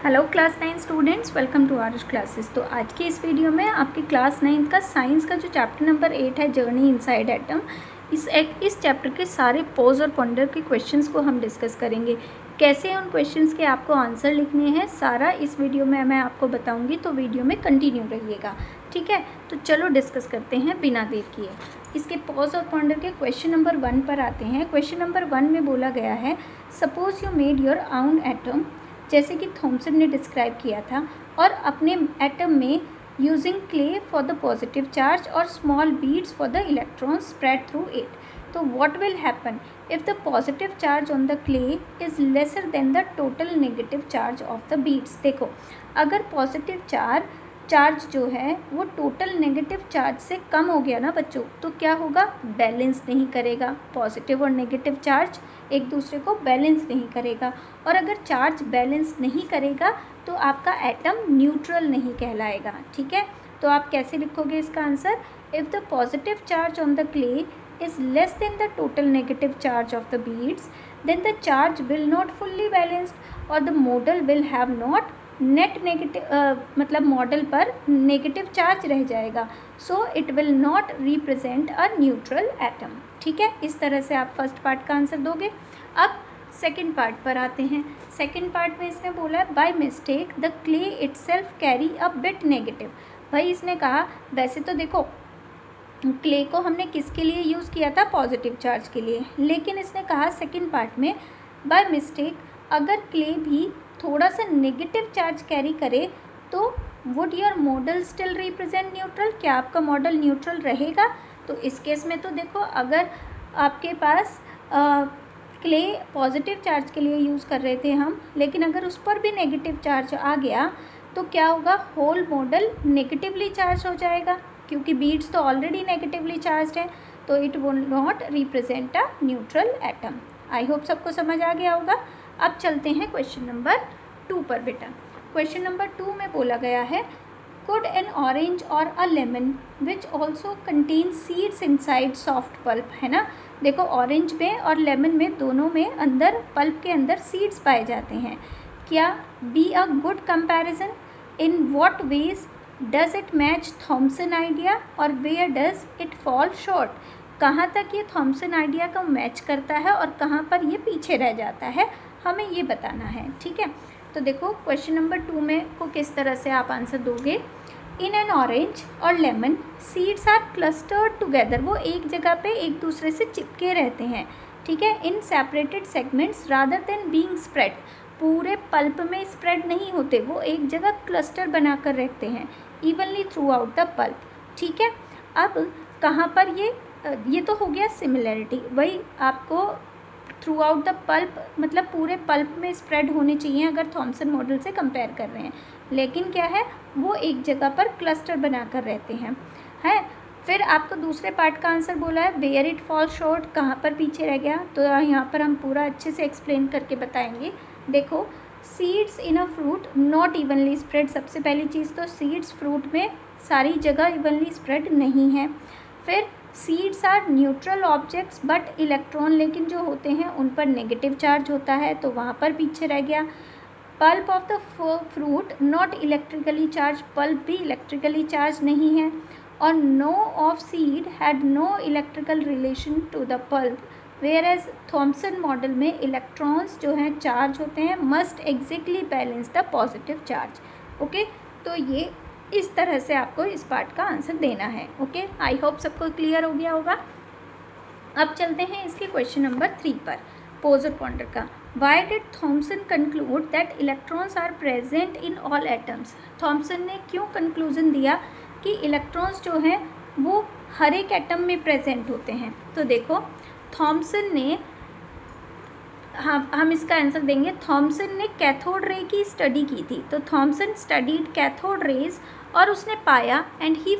Hello class 9 students, welcome to our classes. तो आज की इस वीडियो में आपकी क्लास 9 का साइंस का जो चैप्टर नंबर 8 है, जर्नी इनसाइड एटम, इस चैप्टर के सारे पोज और पॉन्डर के क्वेश्चंस को हम डिस्कस करेंगे। कैसे उन क्वेश्चंस के आपको आंसर लिखने हैं, सारा इस वीडियो में मैं आपको बताऊंगी, तो वीडियो में कंटिन्यू रहिएगा, ठीक है। तो चलो डिस्कस करते हैं बिना देर किए। इसके पॉज और पॉन्डर के क्वेश्चन नंबर 1 पर आते हैं। क्वेश्चन नंबर 1 में बोला गया है, suppose you made your own atom, जैसे कि थॉमसन ने डिस्क्राइब किया था, और अपने एटम में using clay for the positive charge और small beads for the electrons spread through it. तो what will happen if the positive charge on the clay is lesser than the total negative charge of the beads. देखो, अगर positive charge जो है वो total negative charge से कम हो गया ना बच्चों, तो क्या होगा, बैलेंस नहीं करेगा। पॉजिटिव और नेगेटिव चार्ज एक दूसरे को बैलेंस नहीं करेगा, और अगर चार्ज बैलेंस नहीं करेगा तो आपका एटम न्यूट्रल नहीं कहलाएगा, ठीक है। तो आप कैसे लिखोगे इसका answer, if the positive charge on the clay is less than the total negative charge of the beads, then the charge will not fully balanced और the model will have not net negative, मतलब model पर negative charge रह जाएगा, so it will not represent a neutral atom, ठीक है। इस तरह से आप फर्स्ट पार्ट का आंसर दोगे। अब सेकंड पार्ट पर आते हैं। सेकंड पार्ट में इसने बोला है, by mistake the clay itself carry a bit negative. भाई इसने कहा, वैसे तो देखो क्ले को हमने किसके लिए यूज़ किया था, पॉजिटिव चार्ज के लिए, लेकिन इसने कहा सेकंड पार्ट में, बाय मिस्टेक अगर क्ले भी थोड़ा सा नेगेटिव चार्ज कैरी करे तो would your model still represent neutral, क्या आपका मॉडल न्यूट्रल रहेगा। तो इस केस में तो देखो, अगर आपके पास क्ले पॉजिटिव चार्ज के लिए यूज़ कर रहे थे हम, लेकिन अगर उस पर भी नेगेटिव चार्ज आ गया तो क्या होगा, होल मॉडल नेगेटिवली चार्ज हो जाएगा, क्योंकि बीड्स तो ऑलरेडी नेगेटिवली चार्ज है, तो it will not represent a neutral atom. I hope सबको समझ आ गया होगा। अब चलते हैं क्वेश्चन नंबर 2 पर बेटा। क्वेश्चन नंबर 2 में बोला गया है, कुड एन ऑरेंज और a lemon which also contain seeds inside soft pulp, है ना। देखो, ऑरेंज में और लेमन में दोनों में अंदर पल्प के अंदर सीड्स पाए जाते हैं, क्या be a good comparison, in what ways does it match Thomson idea और where does it fall short. कहाँ तक ये थॉमसन आइडिया को मैच करता है और कहाँ पर ये पीछे रह जाता है, हमें ये बताना है, ठीक है। तो देखो, क्वेश्चन नंबर 2 में को किस तरह से आप आंसर दोगे। इन एन ऑरेंज और lemon seeds are clustered together, वो एक जगह पे एक दूसरे से चिपके रहते हैं, ठीक है, in separated segments rather than being spread, पूरे पल्प में स्प्रेड नहीं होते, वो एक जगह क्लस्टर बनाकर रखते हैं evenly throughout the pulp, ठीक है। अब कहाँ पर ये तो हो गया सिमिलैरिटी, वही आपको थ्रू आउट द पल्प मतलब पूरे पल्प में स्प्रेड होने चाहिए अगर थॉमसन मॉडल से कंपेयर कर रहे हैं, लेकिन क्या है, वो एक जगह पर क्लस्टर बनाकर रहते हैं। फिर आपको दूसरे पार्ट का आंसर बोला है, वेयर इट फॉल शॉर्ट, कहाँ पर पीछे रह गया, तो यहाँ पर हम पूरा अच्छे से एक्सप्लेन करके बताएंगे। देखो, seeds in a fruit not evenly spread, सबसे पहली चीज़ तो सीड्स फ्रूट में सारी जगह इवनली स्प्रेड नहीं है। फिर seeds are neutral objects but electron लेकिन जो होते हैं उन पर नेगेटिव चार्ज होता है, तो वहाँ पर पीछे रह गया। Pulp of the fruit not electrically charge, pulp भी इलेक्ट्रिकली चार्ज नहीं है। और no of seed had no electrical relation to the pulp, whereas Thomson model में इलेक्ट्रॉन्स जो हैं चार्ज होते हैं must exactly balance the positive charge. Okay, तो ये इस तरह से आपको इस पार्ट का आंसर देना है। ओके, आई होप सबको क्लियर हो गया होगा। अब चलते हैं इसके क्वेश्चन नंबर 3 पर, पोज और पॉन्डर का। Why did Thomson conclude that electrons are present in all atoms, Thomson ने क्यों कंक्लूजन दिया कि इलेक्ट्रॉन्स जो हैं वो हर एक एटम में प्रेजेंट होते हैं। तो देखो, थॉमसन ने, हम इसका आंसर देंगे, थॉमसन ने कैथोड रे की स्टडी की थी, तो थॉमसन स्टडीड कैथोड रेज और उसने पाया, and he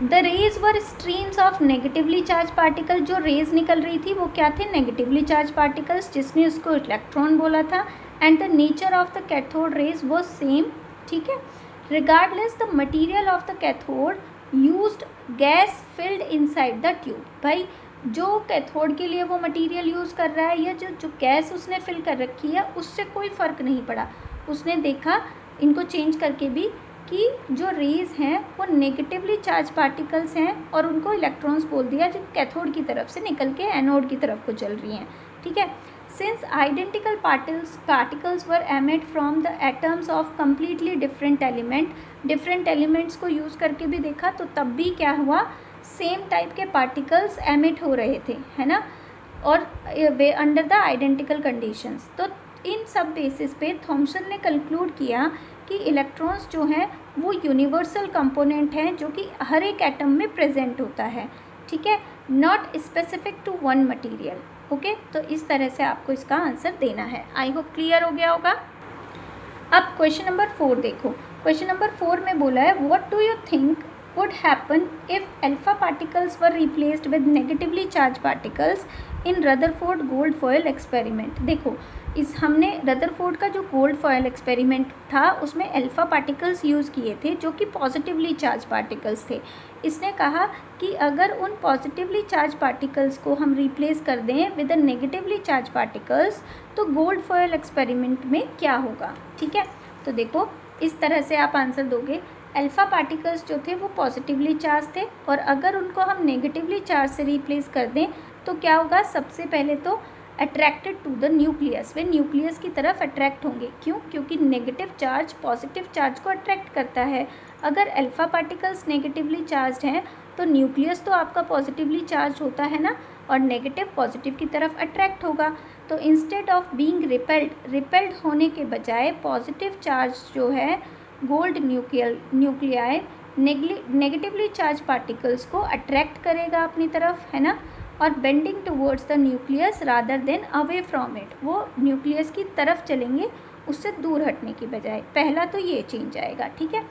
the raise were streams of negatively charge particle, जो रेज निकल रही थी वो क्या थे, नेगेटिवली चार्ज पार्टिकल्स, जिसने उसको इलेक्ट्रॉन बोला था। And the nature of the cathode rays was same, ठीक है। Regardless the material of the cathode used gas filled inside the tube, भाई जो कैथोड के लिए वो मटेरियल यूज़ कर रहा है या जो गैस उसने फिल कर रखी है उससे कोई फ़र्क नहीं पड़ा, उसने देखा इनको चेंज करके भी कि जो रेज हैं वो नेगेटिवली चार्ज पार्टिकल्स हैं और उनको इलेक्ट्रॉन्स बोल दिया जो कैथोड की तरफ से निकल के एनोड की तरफ को चल रही हैं, ठीक है। Since identical particles were emit from the atoms of completely different elements को यूज़ करके भी देखा तो तब भी क्या हुआ, सेम टाइप के पार्टिकल्स एमिट हो रहे थे, है ना, और वे अंडर द आइडेंटिकल कंडीशंस। तो इन सब बेसिस पे थॉमसन ने कंक्लूड किया कि इलेक्ट्रॉन्स जो हैं वो यूनिवर्सल कंपोनेंट हैं जो कि हर एक एटम में प्रेजेंट होता है, ठीक है, not specific to one material. Okay, तो इस तरह से आपको इसका आंसर देना है। आई होप क्लियर हो गया होगा। अब क्वेश्चन नंबर 4 देखो। क्वेश्चन नंबर 4 में बोला है what do you think would happen if alpha particles were replaced with negatively charged particles in Rutherford gold foil experiment। देखो हमने रदरफोर्ड का जो गोल्ड फॉयल एक्सपेरिमेंट था उसमें अल्फ़ा पार्टिकल्स यूज़ किए थे जो कि पॉजिटिवली चार्ज पार्टिकल्स थे। इसने कहा कि अगर उन पॉजिटिवली चार्ज पार्टिकल्स को हम रिप्लेस कर दें विद नेगेटिवली चार्ज पार्टिकल्स तो गोल्ड फॉयल एक्सपेरिमेंट में क्या होगा, ठीक है। तो देखो इस तरह से आप आंसर दोगे। अल्फ़ा पार्टिकल्स जो थे वो पॉजिटिवली चार्ज थे और अगर उनको हम नेगेटिवली चार्ज से रिप्लेस कर दें तो क्या होगा, सबसे पहले तो अट्रैक्टेड टू द न्यूक्लियस, वे न्यूक्लियस की तरफ अट्रैक्ट होंगे। क्यों? क्योंकि नेगेटिव चार्ज पॉजिटिव चार्ज को अट्रैक्ट करता है। अगर अल्फ़ा पार्टिकल्स नेगेटिवली चार्ज हैं तो न्यूक्लियस तो आपका पॉजिटिवली चार्ज होता है ना, और नेगेटिव पॉजिटिव की तरफ अट्रैक्ट होगा। तो इंस्टेड ऑफ बीइंग रिपेल्ड होने के बजाय पॉजिटिव चार्ज जो है gold nuclei negatively charge particles को अट्रैक्ट करेगा अपनी तरफ, है ना, और bending towards the nucleus rather than away from it, वो न्यूक्लियस की तरफ चलेंगे उससे दूर हटने की बजाय। पहला तो ये चेंज आएगा, ठीक है।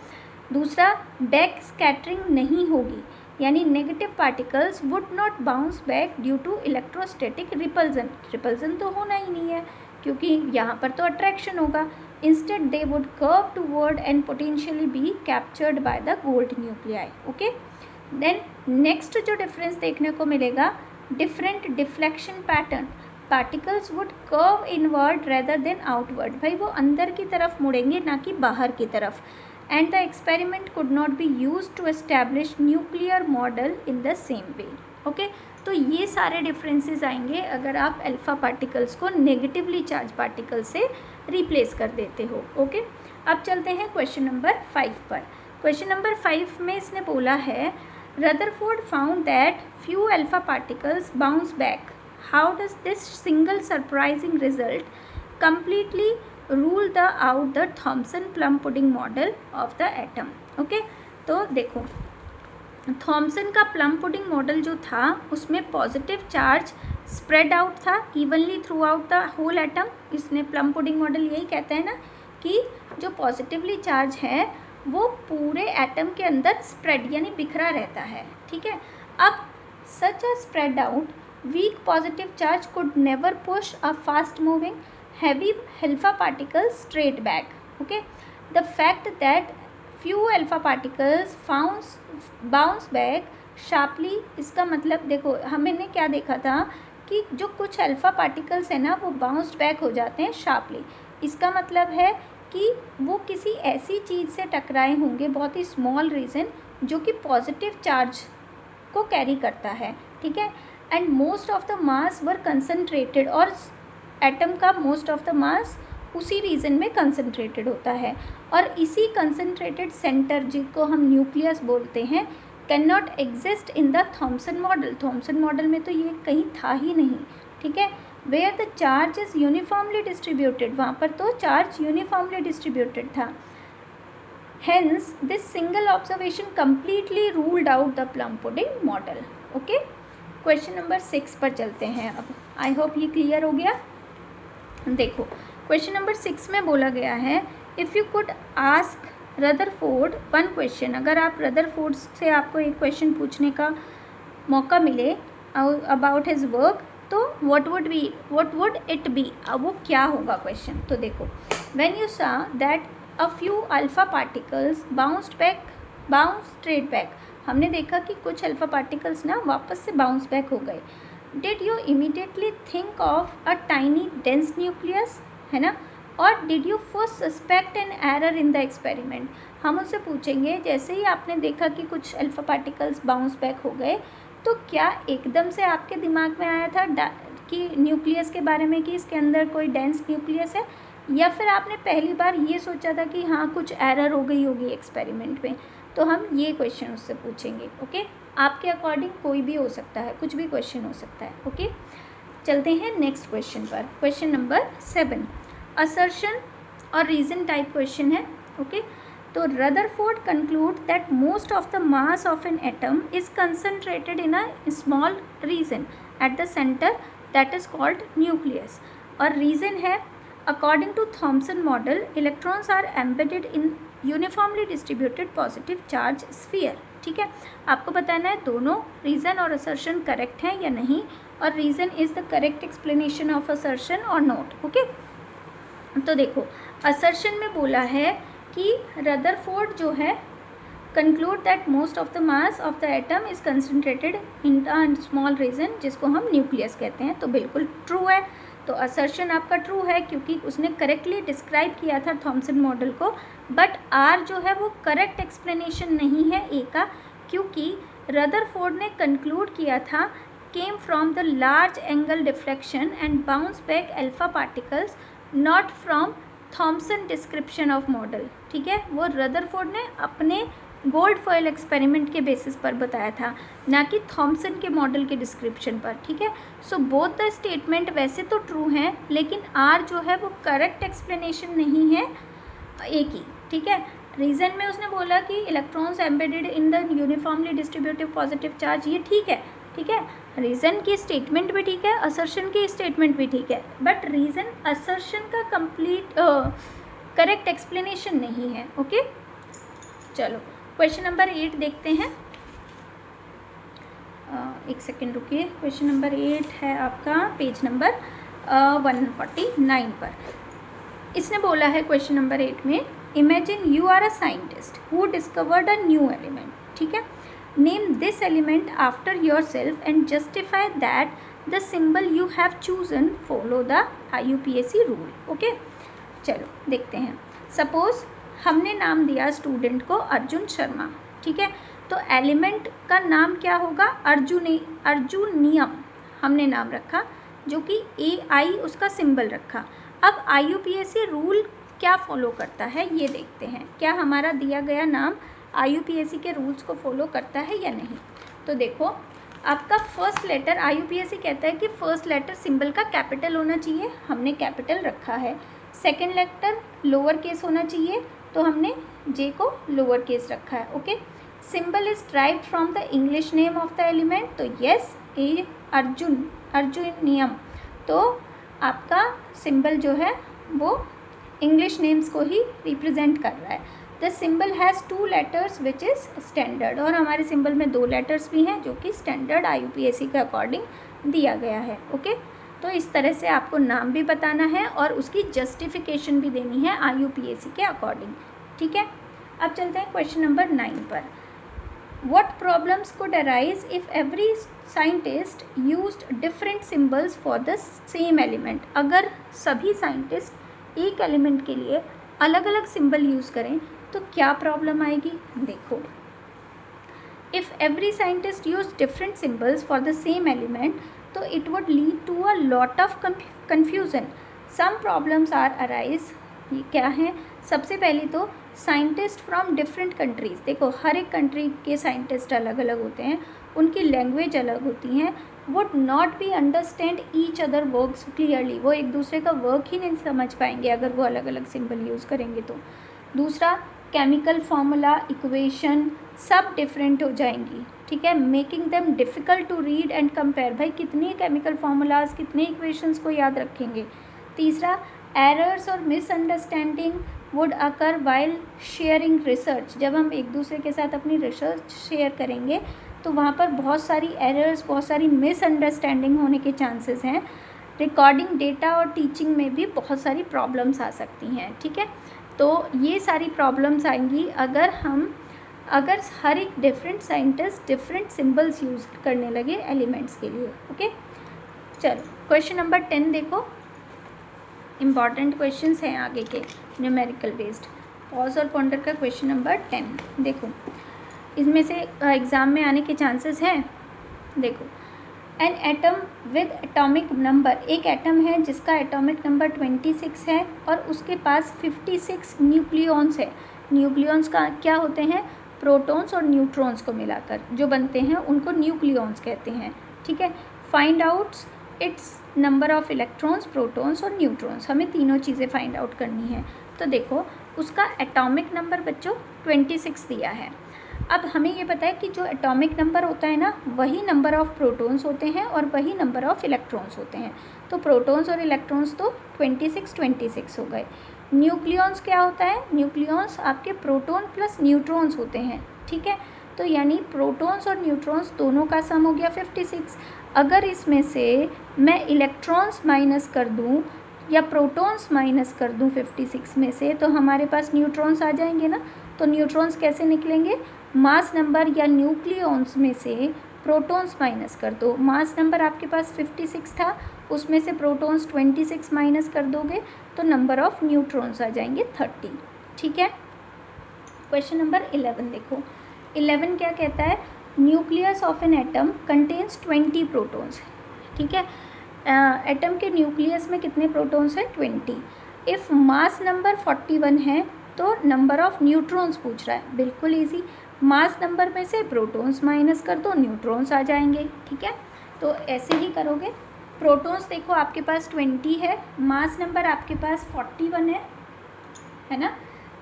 दूसरा, बैक स्कैटरिंग नहीं होगी, यानी negative particles would not bounce back due to electrostatic repulsion तो होना ही नहीं है क्योंकि यहाँ पर तो अट्रैक्शन होगा। Instead they would curve toward and potentially be captured by the gold nuclei. Okay, then next जो डिफरेंस देखने को मिलेगा, different deflection pattern, particles would curve inward rather than outward, भाई वो अंदर की तरफ मुड़ेंगे ना कि बाहर की तरफ। And the experiment could not be use to establish nuclear model in the same way. Okay, तो ये सारे डिफरेंसेस आएंगे अगर आप अल्फ़ा पार्टिकल्स को नेगेटिवली चार्ज पार्टिकल से रिप्लेस कर देते हो। ओके, अब चलते हैं क्वेश्चन नंबर 5 पर। क्वेश्चन नंबर 5 में इसने बोला है Rutherford found that few alpha particles bounce back. How does this single surprising result completely rule out the Thomson plum pudding model of the atom? Okay, तो देखो थॉमसन का plum pudding model जो था उसमें पॉजिटिव चार्ज स्प्रेड आउट था evenly throughout the whole atom. इसने plum pudding model यही कहता है ना कि जो पॉजिटिवली चार्ज है वो पूरे एटम के अंदर स्प्रेड यानी बिखरा रहता है, ठीक है। अब such a spread out weak positive charge could never push a fast moving heavy alpha particles straight back. Okay, the fact that few alpha particles bounce back sharply, इसका मतलब देखो हमने क्या देखा था कि जो कुछ अल्फा पार्टिकल्स है ना वो बाउंस बैक हो जाते हैं शार्पली। इसका मतलब है कि वो किसी ऐसी चीज़ से टकराए होंगे, बहुत ही स्मॉल रीजन जो कि पॉजिटिव चार्ज को कैरी करता है, ठीक है। And most of the mass were concentrated, और एटम का मोस्ट ऑफ द मास उसी रीजन में कंसनट्रेटेड होता है, और इसी कंसनट्रेटेड सेंटर जिसको हम न्यूक्लियस बोलते हैं can not exist in the Thomson model. Thomson model में तो ये कहीं था ही नहीं, ठीक है। Where the charge is uniformly distributed, वहाँ पर तो चार्ज यूनिफॉर्मली डिस्ट्रीब्यूटेड था। Hence this single observation completely ruled out the plum pudding model. Okay, question number 6 पर चलते हैं। अब आई होप ये क्लियर हो गया। देखो क्वेश्चन नंबर 6 में बोला गया है if you could ask Rutherford one question, अगर आप रदरफोर्ड से आपको एक क्वेश्चन पूछने का मौका मिले अबाउट हिज वर्क, तो व्हाट वुड इट बी, अब वो क्या होगा क्वेश्चन। तो देखो व्हेन यू सा that a few alpha particles bounce straight back, हमने देखा कि कुछ अल्फा पार्टिकल्स ना वापस से बाउंस बैक हो गए। Did you immediately think of a tiny dense nucleus, है ना, और did you first suspect an error in the experiment. हम उससे पूछेंगे जैसे ही आपने देखा कि कुछ अल्फा पार्टिकल्स बाउंस बैक हो गए, तो क्या एकदम से आपके दिमाग में आया था कि न्यूक्लियस के बारे में कि इसके अंदर कोई डेंस न्यूक्लियस है, या फिर आपने पहली बार ये सोचा था कि हाँ कुछ एरर हो गई होगी एक्सपेरिमेंट में। तो हम ये क्वेश्चन उससे पूछेंगे। ओके, आपके अकॉर्डिंग कोई भी हो सकता है, कुछ भी क्वेश्चन हो सकता है। ओके, चलते हैं नेक्स्ट क्वेश्चन पर। क्वेश्चन नंबर 7 असर्शन और रीज़न टाइप क्वेश्चन है। ओके, तो Rutherford conclude that most of the mass of an atom is concentrated in a small region at the center that is called nucleus. और reason है according to Thomson model electrons are embedded in uniformly distributed positive charge sphere. ठीक है, आपको बताना है दोनों reason और assertion correct हैं या नहीं, और reason is the correct explanation of assertion और नॉट। ओके, तो देखो असर्शन में बोला है कि रदरफोर्ड जो है conclude that most of the mass of the atom is concentrated in a small region, जिसको हम न्यूक्लियस कहते हैं। तो बिल्कुल ट्रू है, तो असर्शन आपका ट्रू है क्योंकि उसने करेक्टली डिस्क्राइब किया था थॉमसन मॉडल को। बट आर जो है वो करेक्ट एक्सप्लेनेशन नहीं है ए का, क्योंकि रदरफोर्ड ने कंक्लूड किया था came from the large angle deflection and bounce back alpha particles, not from Thomson description of model. ठीक है, वो रदरफोर्ड ने अपने गोल्ड फॉयल एक्सपेरिमेंट के बेसिस पर बताया था, ना कि थॉमसन के मॉडल के डिस्क्रिप्शन पर। ठीक है, सो बोथ द स्टेटमेंट वैसे तो ट्रू हैं, लेकिन आर जो है वो करेक्ट एक्सप्लेनेशन नहीं है ए की। ठीक है, रीज़न में उसने बोला कि electrons embedded in the uniformly distributive positive charge, ये ठीक है। ठीक है, रीज़न की स्टेटमेंट भी ठीक है, असर्शन की स्टेटमेंट भी ठीक है, बट रीज़न असर्शन का कंप्लीट करेक्ट एक्सप्लेनेशन नहीं है। ओके, चलो क्वेश्चन नंबर 8 देखते हैं। एक सेकेंड रुकिए। क्वेश्चन नंबर 8 है आपका पेज नंबर 149 पर। इसने बोला है क्वेश्चन नंबर 8 में, imagine you are a scientist who discovered a new element. ठीक है, name this element after yourself and justify that the symbol you have chosen follow the IUPAC rule. Okay, चलो देखते हैं। Suppose हमने नाम दिया student को अर्जुन शर्मा। ठीक है, तो एलिमेंट का नाम क्या होगा, अर्जुनियम हमने नाम रखा, जो कि AI उसका सिंबल रखा। अब IUPAC रूल क्या फॉलो करता है ये देखते हैं, क्या हमारा दिया गया नाम IUPAC के रूल्स को फॉलो करता है या नहीं। तो देखो आपका फर्स्ट लेटर, IUPAC कहता है कि फर्स्ट लेटर सिंबल का कैपिटल होना चाहिए, हमने कैपिटल रखा है। सेकंड लेटर लोअर केस होना चाहिए, तो हमने J को लोअर केस रखा है। Okay, symbol is derived from the English name of the element, तो यस ए अर्जुनियम। तो आपका सिंबल जो है वो इंग्लिश नेम्स को ही रिप्रेजेंट कर रहा है। The symbol has 2 letters which is standard, और हमारे सिंबल में 2 लेटर्स भी हैं जो कि स्टैंडर्ड IUPAC के अकॉर्डिंग दिया गया है। ओके, तो इस तरह से आपको नाम भी बताना है और उसकी जस्टिफिकेशन भी देनी है IUPAC के अकॉर्डिंग। ठीक है, अब चलते हैं क्वेश्चन नंबर 9 पर। What problems could arise if every scientist used different symbols for the same element? अगर सभी साइंटिस्ट एक एलिमेंट के लिए अलग अलग सिंबल यूज़ करें तो क्या प्रॉब्लम आएगी। देखो, if every scientist used different symbols for the same element, तो it would lead to a lot of confusion. Some problems are arise. ये क्या है, सबसे पहले तो साइंटिस्ट फ्रॉम डिफरेंट कंट्रीज़। देखो हर एक कंट्री के साइंटिस्ट अलग अलग होते हैं, उनकी लैंग्वेज अलग होती हैं, would not be understand each other works clearly, वो एक दूसरे का वर्क ही नहीं समझ पाएंगे अगर वो अलग अलग सिंबल यूज़ करेंगे तो। दूसरा, केमिकल फार्मूला, इक्वेशन सब डिफरेंट हो जाएंगी। ठीक है, making them difficult to read and compare. भाई कितने केमिकल फार्मूलाज, कितने इक्वेशंस को याद रखेंगे। तीसरा, एरर्स और misunderstanding would occur while sharing research. जब हम एक दूसरे के साथ अपनी रिसर्च शेयर करेंगे तो वहाँ पर बहुत सारी एरर्स, बहुत सारी मिसअंडरस्टैंडिंग होने के चांसेस हैं। रिकॉर्डिंग डेटा और टीचिंग में भी बहुत सारी प्रॉब्लम्स आ सकती हैं। ठीक है, तो ये सारी प्रॉब्लम्स आएंगी अगर हर एक different scientist different symbols use करने लगे एलिमेंट्स के लिए। ओके, चलो क्वेश्चन नंबर 10 देखो। इंपॉर्टेंट क्वेश्चंस हैं आगे के न्यूमेरिकल बेस्ड। पॉज और पॉन्डर का क्वेश्चन नंबर 10 देखो, इसमें से एग्ज़ाम में आने के चांसेस हैं। देखो, an atom with atomic number, एक एटम है जिसका एटॉमिक नंबर 26 है और उसके पास 56 न्यूक्लियॉन्स है। न्यूक्लियॉन्स का क्या होते हैं? प्रोटॉन्स और न्यूट्रॉन्स को मिलाकर जो बनते हैं उनको न्यूक्लियॉन्स कहते हैं। ठीक है, find out it's number of electrons, protons और न्यूट्रॉन्स, हमें तीनों चीज़ें फाइंड आउट करनी है। तो देखो, उसका एटॉमिक नंबर बच्चों 26 दिया है। अब हमें ये पता है कि जो एटॉमिक नंबर होता है ना, वही नंबर ऑफ़ प्रोटॉन्स होते हैं और वही नंबर ऑफ़ इलेक्ट्रॉन्स होते हैं। तो प्रोटॉन्स और इलेक्ट्रॉन्स तो 26 हो गए। न्यूक्लियॉन्स क्या होता है? न्यूक्लियॉन्स आपके प्रोटॉन प्लस न्यूट्रॉन्स होते हैं। ठीक है, तो यानी प्रोटॉन्स और न्यूट्रॉन्स दोनों का सम हो गया 56। अगर इसमें से मैं इलेक्ट्रॉन्स माइनस कर दूँ या प्रोटॉन्स माइनस कर दूँ 56 में से, तो हमारे पास न्यूट्रॉन्स आ जाएंगे ना। तो न्यूट्रॉन्स कैसे निकलेंगे? मास नंबर या न्यूक्लियॉन्स में से प्रोटॉन्स माइनस कर दो। मास नंबर आपके पास 56 था, उसमें से प्रोटॉन्स 26 माइनस कर दोगे तो नंबर ऑफ़ न्यूट्रॉन्स आ जाएंगे 30। ठीक है, क्वेश्चन नंबर 11 देखो, 11 क्या कहता है? Nucleus of an atom contains 20 protons. ठीक है, एटम के न्यूक्लियस में कितने प्रोटॉन्स हैं? 20। इफ़ मास नंबर 41 है तो नंबर ऑफ़ न्यूट्रॉन्स पूछ रहा है। बिल्कुल ईजी, मास नंबर में से प्रोटॉन्स माइनस कर दो, न्यूट्रॉन्स आ जाएंगे। ठीक है, तो ऐसे ही करोगे। प्रोटॉन्स देखो आपके पास 20 है, मास नंबर आपके पास 41 है ना।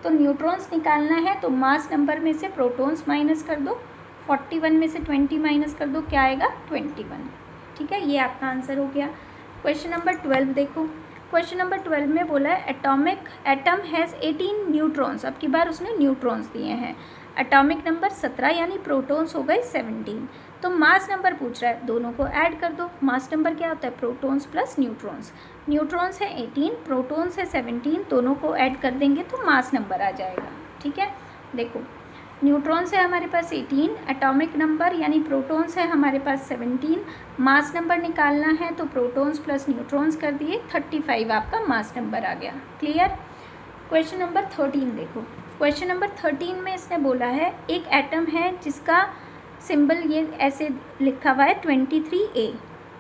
तो न्यूट्रॉन्स निकालना है तो मास नंबर में से प्रोटॉन्स माइनस कर दो, 41 में से 20 माइनस कर दो, क्या आएगा? 21। ठीक है, ये आपका आंसर हो गया। क्वेश्चन नंबर 12 देखो, क्वेश्चन नंबर 12 में बोला है एटम हैज़ 18 न्यूट्रॉन्स। अब की बार उसने न्यूट्रॉन्स दिए हैं। एटॉमिक नंबर 17 यानी प्रोटॉन्स हो गए 17। तो मास नंबर पूछ रहा है, दोनों को ऐड कर दो। मास नंबर क्या होता है? Protons plus neutrons. न्यूट्रॉन्स है 18, प्रोटॉन्स है 17, दोनों को ऐड कर देंगे तो मास नंबर आ जाएगा। ठीक है, देखो न्यूट्रॉन्स है हमारे पास 18, एटॉमिक नंबर यानी प्रोटॉन्स है हमारे पास 17, मास नंबर निकालना है तो प्रोटॉन्स प्लस न्यूट्रॉन्स कर दिए, 35 आपका मास नंबर आ गया। क्लियर। क्वेश्चन नंबर 13 देखो, क्वेश्चन नंबर 13 में इसने बोला है एक एटम है जिसका सिंबल ये ऐसे लिखा हुआ है 23A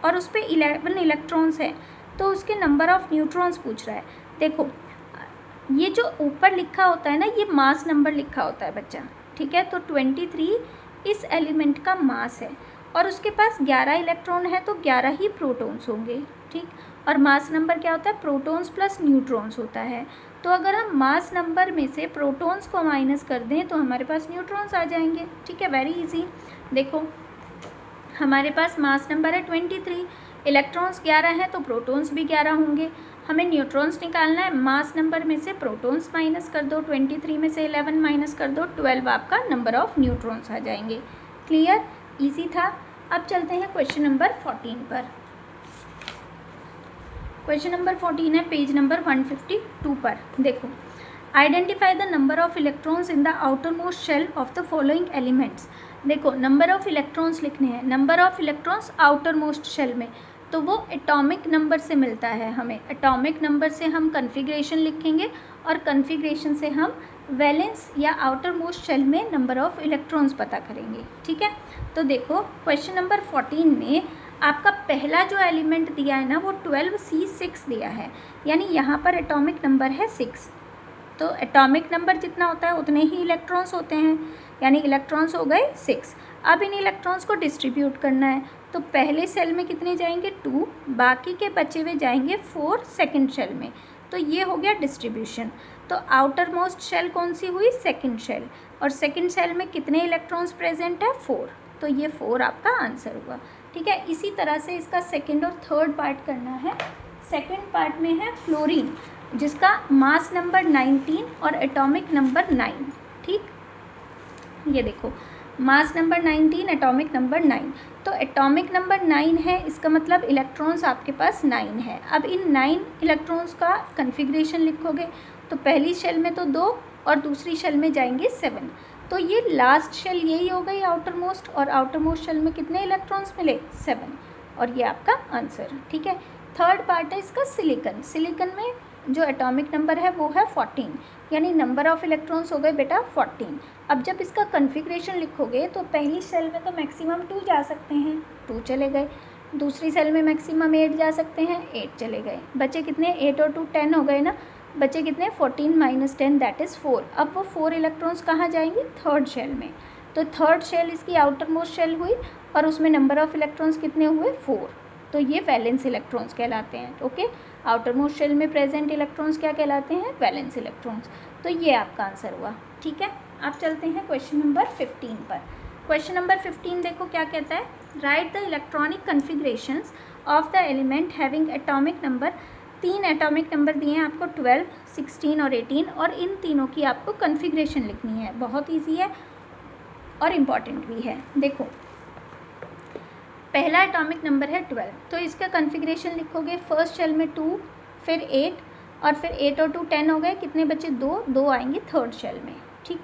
और उस पर 11 इलेक्ट्रॉन्स हैं, तो उसके नंबर ऑफ़ न्यूट्रॉन्स पूछ रहा है। देखो, ये जो ऊपर लिखा होता है ना, ये मास नंबर लिखा होता है बच्चा। ठीक है, तो 23 इस एलिमेंट का मास है और उसके पास 11 इलेक्ट्रॉन है तो 11 ही प्रोटॉन्स होंगे। ठीक, और मास नंबर क्या होता है? प्रोटॉन्स प्लस न्यूट्रॉन्स होता है। तो अगर हम मास नंबर में से प्रोटॉन्स को माइनस कर दें तो हमारे पास न्यूट्रॉन्स आ जाएंगे। ठीक है, वेरी इजी। देखो, हमारे पास मास नंबर है 23, इलेक्ट्रॉन्स 11 हैं तो प्रोटॉन्स भी 11 होंगे। हमें न्यूट्रॉन्स निकालना है, मास नंबर में से प्रोटॉन्स माइनस कर दो, 23 में से 11 माइनस कर दो, 12 आपका नंबर ऑफ़ न्यूट्रॉन्स आ जाएंगे। क्लियर, इजी था। अब चलते हैं क्वेश्चन नंबर 14 पर। क्वेश्चन नंबर 14 है पेज नंबर 152 पर। देखो, identify the number of electrons in the outermost shell of the following elements. देखो, नंबर ऑफ़ इलेक्ट्रॉन्स लिखने हैं, number of electrons outermost shell में, तो वो एटॉमिक नंबर से मिलता है हमें। एटॉमिक नंबर से हम कन्फिग्रेशन लिखेंगे और कन्फिग्रेशन से हम वैलेंस या आउटर मोस्ट शेल में नंबर ऑफ़ इलेक्ट्रॉन्स पता करेंगे। ठीक है, तो देखो क्वेश्चन नंबर 14 में आपका पहला जो एलिमेंट दिया है ना, वो 12C6 दिया है, यानी यहाँ पर एटॉमिक नंबर है 6। तो एटॉमिक नंबर जितना होता है उतने ही इलेक्ट्रॉन्स होते हैं, यानी इलेक्ट्रॉन्स हो गए 6। अब इन इलेक्ट्रॉन्स को डिस्ट्रीब्यूट करना है, तो पहले सेल में कितने जाएंगे? 2, बाकी के बचे हुए जाएंगे 4 सेकंड शेल में। तो ये हो गया डिस्ट्रीब्यूशन। तो आउटर मोस्ट शेल कौन सी हुई? Second shell. और सेकंड शेल में कितने इलेक्ट्रॉन्स प्रेजेंट है? 4। तो ये 4 आपका आंसर हुआ। ठीक है, इसी तरह से इसका सेकंड और थर्ड पार्ट करना है। सेकंड पार्ट में है फ्लोरीन, जिसका मास नंबर 19 और एटॉमिक नंबर 9। ठीक, ये देखो, मास नंबर 19, एटॉमिक नंबर 9। तो एटॉमिक नंबर 9 है, इसका मतलब इलेक्ट्रॉन्स आपके पास 9 है। अब इन 9 इलेक्ट्रॉन्स का कन्फिग्रेशन लिखोगे तो पहली शेल में तो 2 और दूसरी शेल में जाएंगे 7। तो ये लास्ट शेल यही हो गई आउटर मोस्ट, और आउटर मोस्ट शेल में कितने इलेक्ट्रॉन्स मिले? 7, और ये आपका आंसर। ठीक है, थर्ड पार्ट है इसका सिलिकन। सिलिकन में जो एटॉमिक नंबर है वो है 14, यानी नंबर ऑफ़ इलेक्ट्रॉन्स हो गए बेटा 14। अब जब इसका कन्फिग्रेशन लिखोगे तो पहली सेल में तो मैक्सिमम 2 जा सकते हैं, 2 चले गए। दूसरी सेल में मैक्सिमम 8 जा सकते हैं, 8 चले गए। बचे कितने, 8 और 2 10 हो गए ना। बचे कितने, 14 माइनस 10 दैट इज़ 4। अब वो 4 इलेक्ट्रॉन्स कहाँ जाएंगे, थर्ड शेल में। तो थर्ड शेल इसकी आउटर मोस्ट शेल हुई और उसमें नंबर ऑफ़ इलेक्ट्रॉन्स कितने हुए, 4। तो ये वैलेंस इलेक्ट्रॉन्स कहलाते हैं। ओके, आउटर मोस्ट शेल में प्रेजेंट इलेक्ट्रॉन्स क्या कहलाते हैं, वैलेंस इलेक्ट्रॉन्स। तो ये आपका आंसर हुआ। ठीक है, आप चलते हैं क्वेश्चन नंबर 15 पर। क्वेश्चन नंबर 15 देखो क्या कहता है, write the electronic configurations of the element having atomic number. 3 atomic number दिए हैं आपको, 12, 16 और 18, और इन तीनों की आपको कन्फिग्रेशन लिखनी है। बहुत ईजी है और इम्पॉर्टेंट भी है। देखो, पहला एटॉमिक नंबर है 12, तो इसका कन्फिग्रेशन लिखोगे फर्स्ट शेल में 2, फिर 8, और फिर 8 और 2 10 हो गए। कितने बचे, 2 आएंगे थर्ड शेल में। ठीक,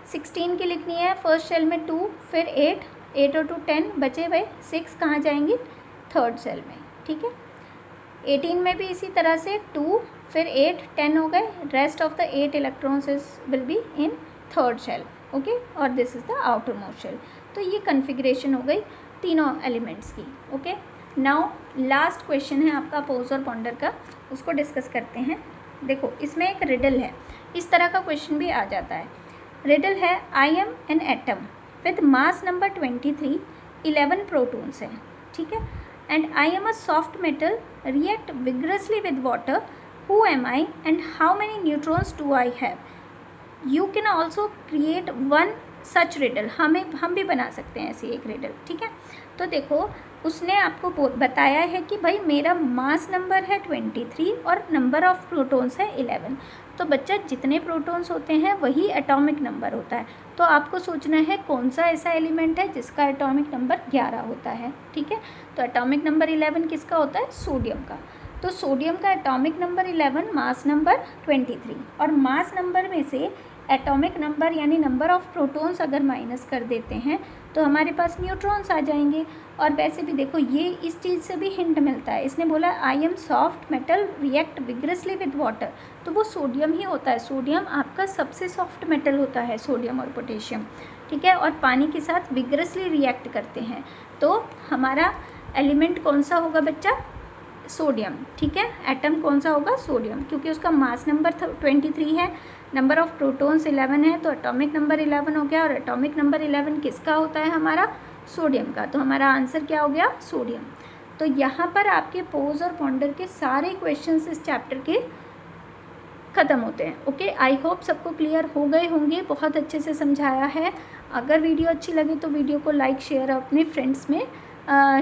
16 की लिखनी है, फर्स्ट शेल में 2, फिर 8 और 2 10 बचे हुए, 6 कहाँ जाएंगे, थर्ड शेल में। ठीक है, 18 में भी इसी तरह से 2, फिर 8 10 हो गए। Rest of the 8 electrons will be in third shell. Okay, और this is the outermost shell. तो ये कन्फिग्रेशन हो गई तीनों एलिमेंट्स की। ओके, नाउ लास्ट क्वेश्चन है आपका पोज और पॉन्डर का, उसको डिस्कस करते हैं। देखो, इसमें एक रिडल है, इस तरह का क्वेश्चन भी आ जाता है। रिडल है, I am an atom with mass number 23, 11 protons हैं। ठीक है, and I am a soft metal, react vigorously with water, who am I and how many neutrons do I have. You can also create one such riddle. हम भी बना सकते हैं ऐसी एक रिडल। ठीक है, तो देखो, उसने आपको बताया है कि भाई मेरा मास नंबर है 23 और नंबर ऑफ़ प्रोटॉन्स है 11। तो बच्चा, जितने प्रोटॉन्स होते हैं वही एटॉमिक नंबर होता है। तो आपको सोचना है कौन सा ऐसा एलिमेंट है जिसका एटॉमिक नंबर 11 होता है। ठीक है, तो एटॉमिक नंबर 11 किसका होता है, सोडियम का। तो सोडियम का एटॉमिक नंबर 11, मास नंबर 23, और मास नंबर में से एटॉमिक नंबर यानी नंबर ऑफ़ प्रोटॉन्स अगर माइनस कर देते हैं तो हमारे पास न्यूट्रॉन्स आ जाएंगे। और वैसे भी देखो, ये इस चीज़ से भी हिंट मिलता है। इसने बोला I am soft metal react vigorously with water, तो वो सोडियम ही होता है। सोडियम आपका सबसे सॉफ्ट मेटल होता है, सोडियम और पोटेशियम। ठीक है, और पानी के साथ विग्रसली रिएक्ट करते हैं। तो हमारा एलिमेंट कौन सा होगा बच्चा, सोडियम। ठीक है, एटम कौन सा होगा, सोडियम, क्योंकि उसका मास नंबर 23 है, नंबर ऑफ़ प्रोटॉन्स 11 है, तो एटॉमिक नंबर 11 हो गया। और एटॉमिक नंबर 11 किसका होता है, हमारा सोडियम का। तो हमारा आंसर क्या हो गया, सोडियम। तो यहाँ पर आपके पोज और पॉन्डर के सारे क्वेश्चंस इस चैप्टर के ख़त्म होते हैं। ओके, आई होप सबको क्लियर हो गए होंगे, बहुत अच्छे से समझाया है। अगर वीडियो अच्छी लगे तो वीडियो को लाइक शेयर अपने फ्रेंड्स में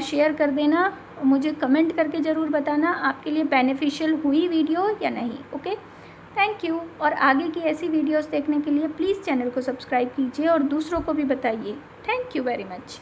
शेयर कर देना। मुझे कमेंट करके ज़रूर बताना आपके लिए बेनिफिशियल हुई वीडियो या नहीं। Okay, thank you. और आगे की ऐसी वीडियोस देखने के लिए प्लीज़ चैनल को सब्सक्राइब कीजिए और दूसरों को भी बताइए। Thank you very much.